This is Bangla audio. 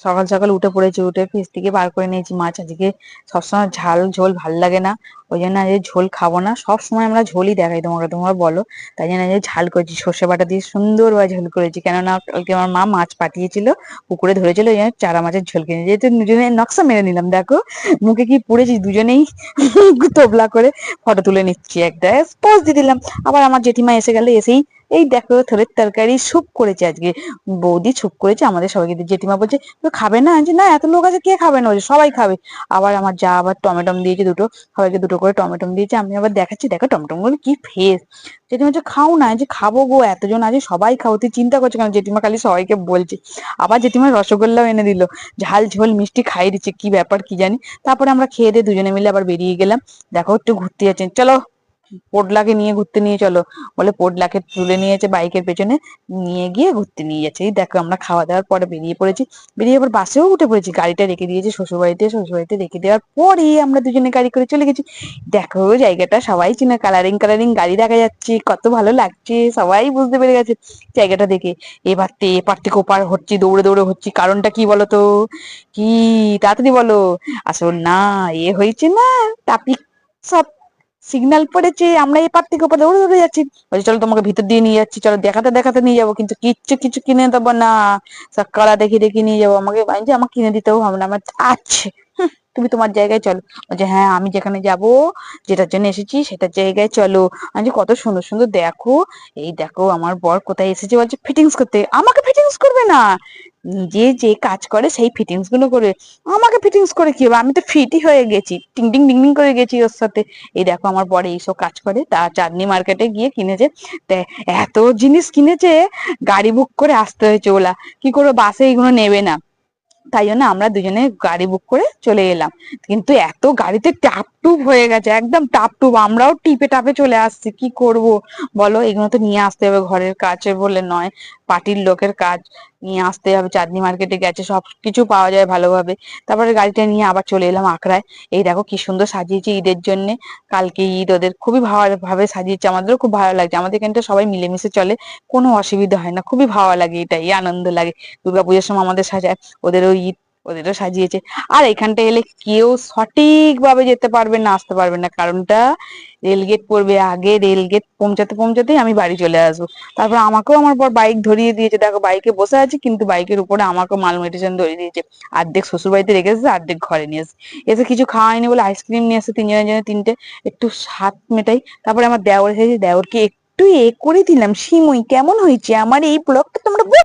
সকাল সকাল উঠে পড়েছি, উঠে ফ্রিজ থেকে বার করে নিয়েছি মাছ। আজকে সবসময় ঝাল ঝোল ভাল লাগে না, ওই জন্য আজকে ঝোল খাবো না। সব সময় আমরা ঝোলই দেখাই তোমাকে, তোমরা বলো, তাই জন্য আজকে ঝাল করেছি, সর্ষে বাটা দিয়ে সুন্দরভাবে ঝোল করেছি। কেননা কালকে আমার মা মাছ পাঠিয়েছিল, পুকুরে ধরেছিল, ওই জন্য চারা মাছের ঝোল কিনে, যেহেতু দুজনে নকশা মেরে নিলাম। দেখো মুখে কি পড়েছি, দুজনেই তোবলা করে ফটো তুলে নিচ্ছি, একটা পোজ দিয়ে দিলাম। আবার আমার জেঠিমা এসে গেলে, এসেই এই দেখো থোড়ের তরকারি স্যুপ করেছে আজকে, বৌদি স্যুপ করেছে আমাদের সবাইকে দিয়ে। জেঠিমা বলছে তো খাবে না, যে না এত লোক আছে কে খাবে না, বলছে সবাই খাবে। আবার আমার যা আবার টমেটম দিয়েছে দুটো, সবাইকে দুটো করে টমেটম দিয়েছে। আমি আবার দেখাচ্ছি দেখো টমেটম গুলো কি ফ্রেশ। জেঠিমা বলছে খাও না, যে খাবো গো, এতজন আছে সবাই খাও, তুই চিন্তা করছো কেন। জেঠিমা খালি সবাইকে বলছে। আবার জেঠিমা রসগোল্লাও এনে দিল, ঝাল ঝোল মিষ্টি খাইয়ে দিচ্ছে, কি ব্যাপার কি জানি। তারপরে আমরা খেয়ে দিয়ে দুজনে মিলে আবার বেরিয়ে গেলাম। দেখো একটু ঘুরতে যাচ্ছেন, চলো পোডলাকে নিয়ে ঘুরতে নিয়ে চলো, বলে পোডলাকে তুলে নিয়েছে বাইকের পেছনে, নিয়ে গিয়ে ঘুরতে নিয়ে যাচ্ছে। এই দেখো আমরা খাওয়া দাওয়ার পরে বেরিয়ে পড়েছি, বেরিয়ে আবার বাসেও উঠে পড়েছি। গাড়িটা রেখে দিয়েছে শ্বশুরবাড়িতে, শ্বশুরবাড়িতে রেখে দেওয়ার পরে আমরা দুজনে গাড়ি করে চলে গেছি। দেখো জায়গাটা সবাই চিনে, কালারিং কালারিং গাড়ি দেখা যাচ্ছে, কত ভালো লাগছে, সবাই বুঝতে পেরে গেছে জায়গাটা দেখে। এপার থেকে ওপার হচ্ছি, দৌড়ে দৌড়ে হচ্ছি, কারণটা কি বলতো, কি তাড়াতাড়ি বলো। আসল না এ হয়েছে না, ট্রাফিক সব সিগন্যাল পড়েছে, আমরা এপার থেকে ওপার দৌড়ে দৌড়ে যাচ্ছি। বলছি চলো তোমাকে ভিতর দিয়ে নিয়ে যাচ্ছি, চলো দেখাতে দেখাতে নিয়ে যাবো, কিন্তু কিচ্ছু কিছু কিনে দেবো না, সব কালা দেখে দেখে নিয়ে যাবো আমাকে। যে আমাকে কিনে দিতেও হবে না আমার, আছে তুমি তোমার জায়গায় চলো। বলছে হ্যাঁ আমি যেখানে যাব, যেটার জন্য এসেছি সেটার জায়গায় চলো। আমি যে কত সুন্দর সুন্দর দেখো, এই দেখো আমার বর কোথায় এসেছে, বলছে ফিটিংস করতে। আমাকে ফিটিংস করবে না, নিজে যে কাজ করে সেই ফিটিংস গুলো করে, আমাকে ফিটিংস করে কি হবে, আমি তো ফিটই হয়ে গেছি, টিং টিং টিং টিং করে গেছি ওর সাথে। এই দেখো আমার বর এইসব কাজ করে, তা চাঁদনি মার্কেটে গিয়ে কিনেছে। তা এত জিনিস কিনেছে, গাড়ি বুক করে আসতে হয়েছে, ওলা কি করে বাসে এইগুলো নেবে না, তাই জন্য আমরা দুজনে গাড়ি বুক করে চলে এলাম। কিন্তু এত গাড়িতে টাপ টুপ হয়ে গেছে, একদম টাপ টুপ, আমরাও টিপে টাপে চলে আসছি, কি করব বলো, এগুলো তো নিয়ে আসতে হবে, ঘরের কাছে বলে নয়, পার্টির লোকের কাজ, নিয়ে আসতে হবে। চাঁদনি মার্কেটে গেছে, সব কিছু পাওয়া যায় ভালোভাবে। তারপরে গাড়িটা নিয়ে আবার চলে এলাম আকরায়। এই দেখো কি সুন্দর সাজিয়েছে ঈদের জন্য, কালকে ঈদ, ওদের খুবই ভালোভাবে সাজিয়েছে, আমাদেরও খুব ভালো লাগছে। আমাদের এখানটা সবাই মিলেমিশে চলে, কোনো অসুবিধা হয় না, খুবই ভালো লাগে, এটাই আনন্দ লাগে। দুর্গাপূজার সময় আমাদের সাজায়, ওদেরও ঈদ, ওদেরও সাজিয়েছে। আর এখানটা এলে কেউ সঠিক ভাবে যেতে পারবে না, আসতে পারবে না, কারণটা রেলগেট পড়বে আগে, রেলগেট পৌঁছাতে পৌঁছাতেই আমি বাড়ি চলে আসবো। তারপর আমাকেও আমার পর বাইক ধরিয়ে দিয়েছে, দেখো বাইকে বসে আছি, কিন্তু বাইকের উপরে আমাকেও মাল মেডিসিন ধরিয়ে দিয়েছে। অর্ধেক শ্বশুর বাড়িতে রেখে এসেছে, অর্ধেক ঘরে নিয়ে এসে, এসে কিছু খাওয়াইনি বলে আইসক্রিম নিয়ে এসে তিনজনের জন্য তিনটে, একটু স্বাদ মেটাই। তারপরে আমার দেওর এসেছে, দেওরকে একটু করে দিলাম, সিমুই কেমন হয়েছে আমার এই ব্লগটা তোমরা